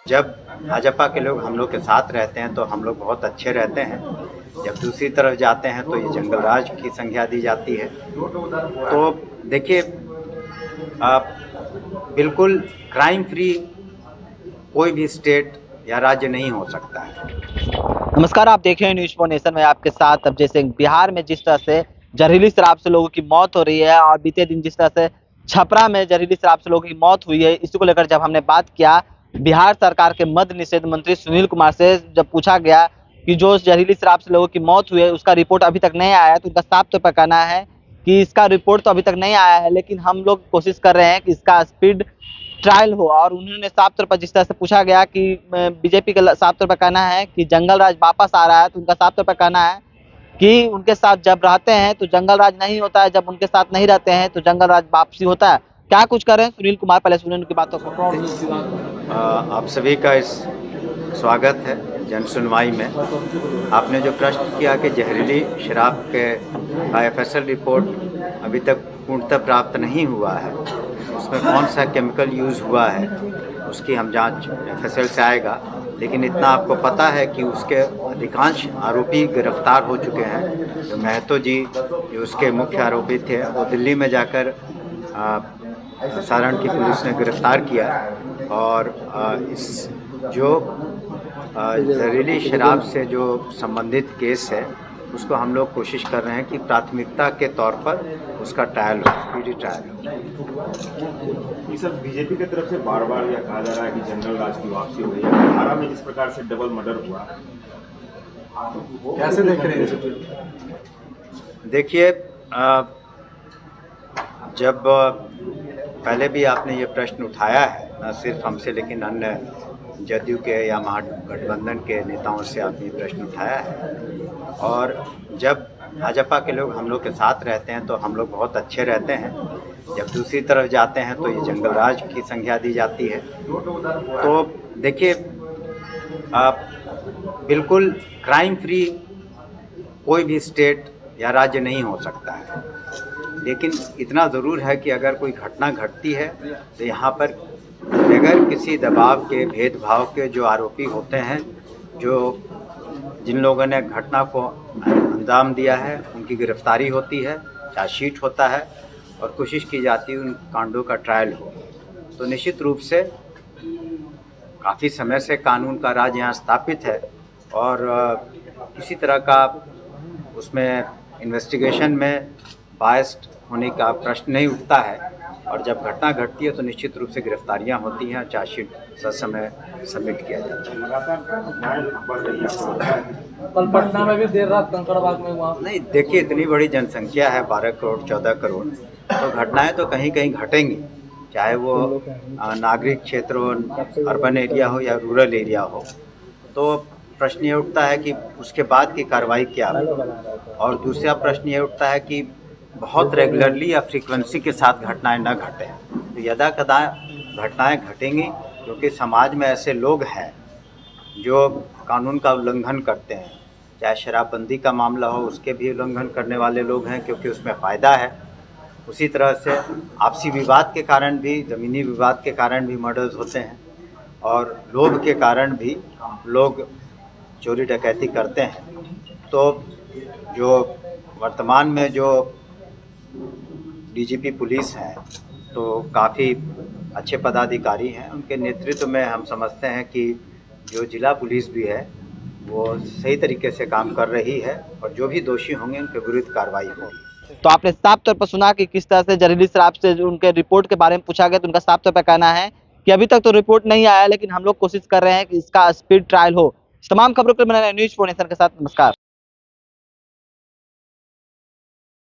जब भाजपा के लोग हम लोग के साथ रहते हैं तो हम लोग बहुत अच्छे रहते हैं। जब दूसरी तरफ जाते हैं तो ये जंगल राज की संज्ञा दी जाती है। तो देखिए, आप बिल्कुल क्राइम फ्री कोई भी स्टेट या राज्य नहीं हो सकता है। नमस्कार, आप देख रहे हैं न्यूज़ फॉर नेशन में आपके साथ। अब जैसे बिहार में जिस तरह से जहरीली शराब से लोगों की मौत हो रही है और बीते दिन जिस तरह से छपरा में जहरीली शराब से लोगों की मौत हुई है, इसी को लेकर जब हमने बात किया बिहार सरकार के मद्य निषेध मंत्री सुनील कुमार से, जब पूछा गया कि जो जहरीली शराब से लोगों की मौत हुई है उसका रिपोर्ट अभी तक नहीं आया है, तो उनका साफ तौर पर कहना है कि इसका रिपोर्ट तो अभी तक नहीं आया है, लेकिन हम लोग कोशिश कर रहे हैं कि इसका स्पीड ट्रायल हो। और उन्होंने साफ तौर पर जिस तरह से पूछा गया कि बीजेपी का साफ तौर पर कहना है कि जंगल राज वापस आ रहा है, तो उनका साफ तौर पर कहना है कि उनके साथ जब रहते हैं तो जंगल राज नहीं होता है, जब उनके साथ नहीं रहते हैं तो जंगल राज वापसी होता है। क्या कुछ कर रहे हैं सुनील कुमार, पहले सुनील उनकी बातों को। आप सभी का इस स्वागत है जन सुनवाई में। आपने जो प्रश्न किया कि जहरीली शराब के IFSL रिपोर्ट अभी तक पूर्णतः प्राप्त नहीं हुआ है, उसमें कौन सा केमिकल यूज़ हुआ है उसकी हम जांच FSL से आएगा। लेकिन इतना आपको पता है कि उसके अधिकांश आरोपी गिरफ्तार हो चुके हैं। जो महतो जी जो उसके मुख्य आरोपी थे वो दिल्ली में जाकर सारण की पुलिस ने गिरफ्तार किया। और इस जो जहरीली शराब से जो संबंधित केस है उसको हम लोग कोशिश कर रहे हैं कि प्राथमिकता के तौर पर उसका ट्रायल हो, स्पीडी ट्रायल हो। ये सब बीजेपी की तरफ से बार बार यह कहा जा रहा है कि जंगल राज की वापसी हो गई है। बिहार में जिस प्रकार से डबल मर्डर हुआ, कैसे देख रहे हैं? देखिए, जब पहले भी आपने ये प्रश्न उठाया है, न सिर्फ हमसे लेकिन अन्य जदयू के या महागठबंधन के नेताओं से आपने ये प्रश्न उठाया है। और जब भाजपा के लोग हम लोग के साथ रहते हैं तो हम लोग बहुत अच्छे रहते हैं। जब दूसरी तरफ जाते हैं तो ये जंगल राज की संज्ञा दी जाती है। तो देखिए, आप बिल्कुल क्राइम फ्री कोई भी स्टेट या राज्य नहीं हो सकता है। लेकिन इतना ज़रूर है कि अगर कोई घटना घटती है तो यहाँ पर बगैर किसी दबाव के, भेदभाव के जो आरोपी होते हैं, जिन लोगों ने घटना को अंजाम दिया है, उनकी गिरफ्तारी होती है, चार्जशीट होता है और कोशिश की जाती है उन कांडों का ट्रायल हो। तो निश्चित रूप से काफ़ी समय से कानून का राज यहाँ स्थापित है और किसी तरह का उसमें इन्वेस्टिगेशन में बायस्ड होने का प्रश्न नहीं उठता है। और जब घटना घटती है तो निश्चित रूप से गिरफ्तारियां होती हैं और चार्जशीट ससमय सबमिट किया जाता है। कल पटना में भी देर रात कंकड़बाग में हुआ। नहीं, देखिए, इतनी बड़ी जनसंख्या है, 12 करोड़ 14 करोड़, तो घटनाएं तो कहीं कहीं घटेंगी, चाहे वो नागरिक क्षेत्र हो, अर्बन एरिया हो या रूरल एरिया हो। तो प्रश्न ये उठता है कि उसके बाद की कार्रवाई क्या हो। और दूसरा प्रश्न ये उठता है कि बहुत रेगुलरली या फ्रीक्वेंसी के साथ घटनाएं न घटें। तो यदा कदा घटनाएं घटेंगी क्योंकि समाज में ऐसे लोग हैं जो कानून का उल्लंघन करते हैं। चाहे शराबबंदी का मामला हो, उसके भी उल्लंघन करने वाले लोग हैं क्योंकि उसमें फ़ायदा है। उसी तरह से आपसी विवाद के कारण भी, ज़मीनी विवाद के कारण भी मर्डर्स होते हैं और लोभ के कारण भी लोग चोरी डकैती करते हैं। तो जो वर्तमान में जो DGP पुलिस हैं तो काफ़ी अच्छे पदाधिकारी हैं। उनके नेतृत्व में हम समझते हैं कि जो जिला पुलिस भी है वो सही तरीके से काम कर रही है और जो भी दोषी होंगे उनके विरुद्ध कार्रवाई होगी। तो आपने साफ तौर पर सुना कि किस तरह से जहरीली शराब से जो उनके रिपोर्ट के बारे में पूछा गया, तो उनका साफ तौर पर कहना है कि अभी तक तो रिपोर्ट नहीं आया, लेकिन हम लोग कोशिश कर रहे हैं कि इसका स्पीड ट्रायल हो। तमाम खबरों के लिए न्यूज़ फॉर नेशन के साथ नमस्कार।